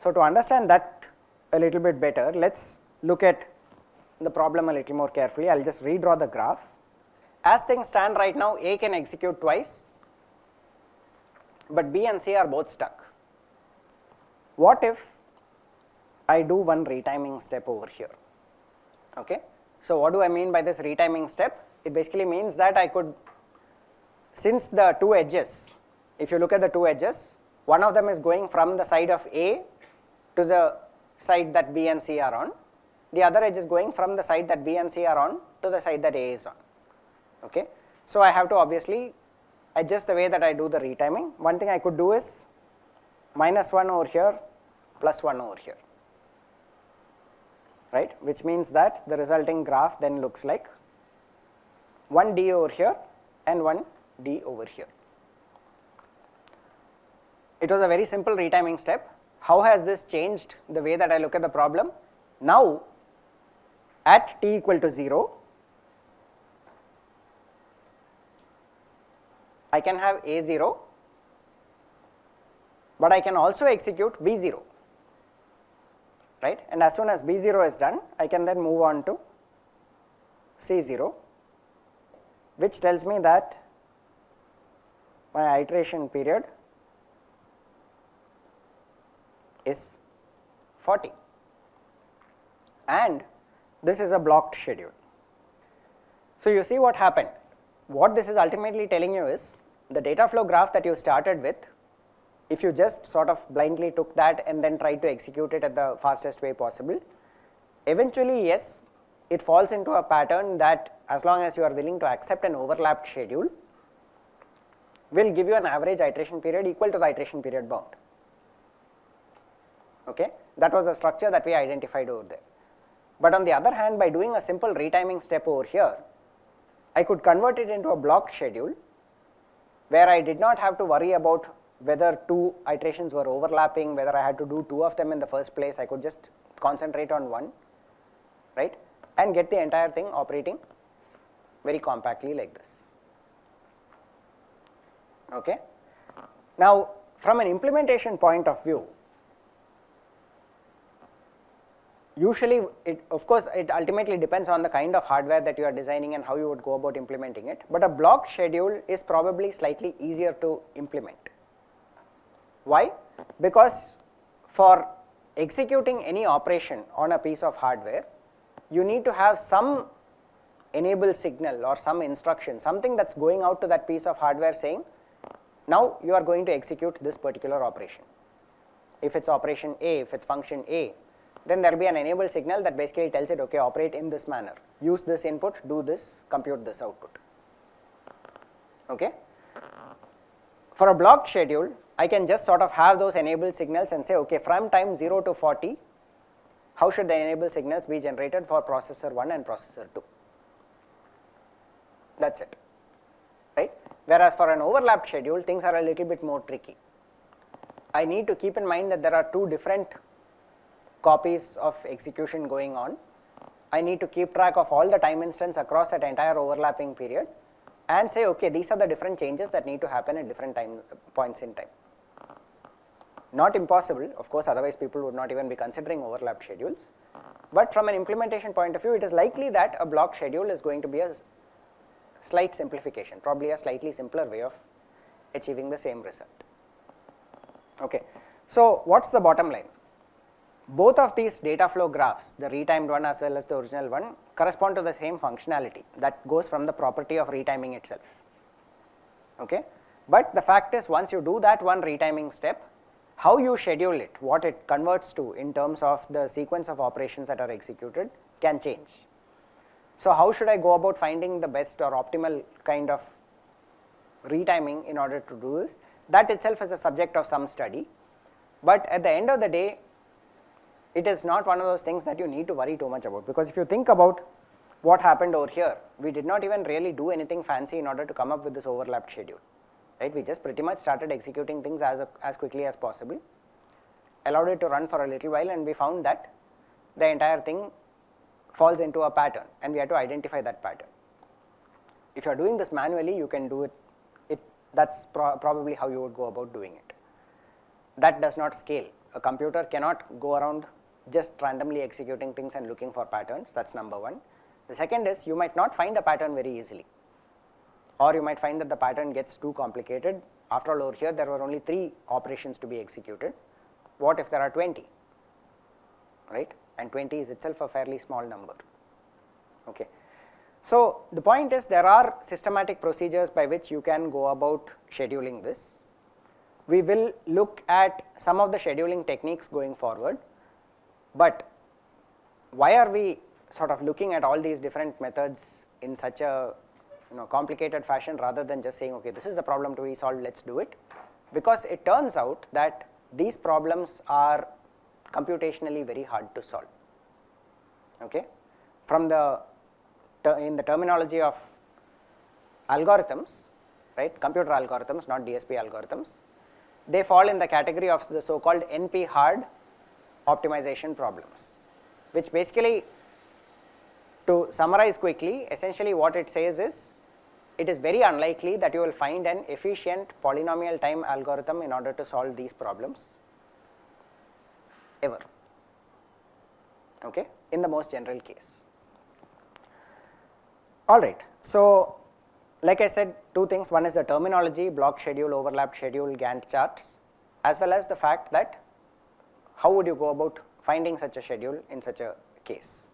So to understand that a little bit better, let's look at the problem a little more carefully. I will just redraw the graph. As things stand right now, A can execute twice, but B and C are both stuck. What if I do one retiming step over here? Okay. So what do I mean by this retiming step? It basically means that I could, since the two edges, if you look at the two edges, one of them is going from the side of A to the side that B and C are on, the other edge is going from the side that B and C are on to the side that A is on. Okay. So I have to obviously adjust the way that I do the retiming. One thing I could do is -1 over here, +1 over here, right, which means that the resulting graph then looks like 1D over here and 1D over here. It was a very simple retiming step. How has this changed the way that I look at the problem? Now at t equal to 0, I can have A0, but I can also execute B0, right, and as soon as B0 is done, I can then move on to C0, which tells me that my iteration period is 40, and this is a blocked schedule. So you see what happened. What this is ultimately telling you is the data flow graph that you started with, if you just sort of blindly took that and then tried to execute it at the fastest way possible, eventually yes, it falls into a pattern that as long as you are willing to accept an overlapped schedule, will give you an average iteration period equal to the iteration period bound. Okay, that was the structure that we identified over there. But on the other hand, by doing a simple retiming step over here, I could convert it into a blocked schedule where I did not have to worry about whether two iterations were overlapping, whether I had to do two of them in the first place. I could just concentrate on one, right, and get the entire thing operating very compactly like this. Okay. Now from an implementation point of view, usually of course it ultimately depends on the kind of hardware that you are designing and how you would go about implementing it, but a block schedule is probably slightly easier to implement. Why? Because for executing any operation on a piece of hardware, you need to have some enable signal or some instruction, something that's going out to that piece of hardware saying, now you are going to execute this particular operation. If it's operation A, if it's function A, then there will be an enable signal that basically tells it, okay, operate in this manner, use this input, do this, compute this output. Okay. For a blocked schedule, I can just sort of have those enable signals and say, okay, from time 0 to 40, how should the enable signals be generated for processor 1 and processor 2? That's it, right? Whereas for an overlapped schedule, things are a little bit more tricky. I need to keep in mind that there are two different copies of execution going on. I need to keep track of all the time instants across that entire overlapping period and say, okay, these are the different changes that need to happen at different time points in time. Not impossible, of course, otherwise people would not even be considering overlapped schedules, but from an implementation point of view, it is likely that a block schedule is going to be a slight simplification, probably a slightly simpler way of achieving the same result. Okay. So what's the bottom line? Both of these data flow graphs, the retimed one as well as the original one, correspond to the same functionality that goes from the property of retiming itself. Okay. But the fact is, once you do that one retiming step, how you schedule it, what it converts to in terms of the sequence of operations that are executed can change. So how should I go about finding the best or optimal kind of retiming in order to do this? That itself is a subject of some study, but at the end of the day, it is not one of those things that you need to worry too much about, because if you think about what happened over here, we did not even really do anything fancy in order to come up with this overlapped schedule, right? We just pretty much started executing things as quickly as possible, allowed it to run for a little while, and we found that the entire thing falls into a pattern and we have to identify that pattern. If you are doing this manually, you can do it, that's probably how you would go about doing it. that does not scale. A computer cannot go around just randomly executing things and looking for patterns. That's number one. The second is you might not find a pattern very easily, or you might find that the pattern gets too complicated. After all, over here there were only 3 operations to be executed. What if there are 20, right? And 20 is itself a fairly small number. Okay. So the point is there are systematic procedures by which you can go about scheduling this. We will look at some of the scheduling techniques going forward, but why are we sort of looking at all these different methods in such a complicated fashion rather than just saying, okay, this is the problem to be solved, let's do it? Because it turns out that these problems are computationally very hard to solve. Okay? From the in the terminology of algorithms, right, computer algorithms, not DSP algorithms, they fall in the category of the so-called NP-hard optimization problems, which basically, to summarize quickly, essentially what it says is, it is very unlikely that you will find an efficient polynomial time algorithm in order to solve these problems ever, okay, in the most general case. All right. So, like I said, 2 things. One is the terminology, block schedule, overlap schedule, Gantt charts, as well as the fact that how would you go about finding such a schedule in such a case.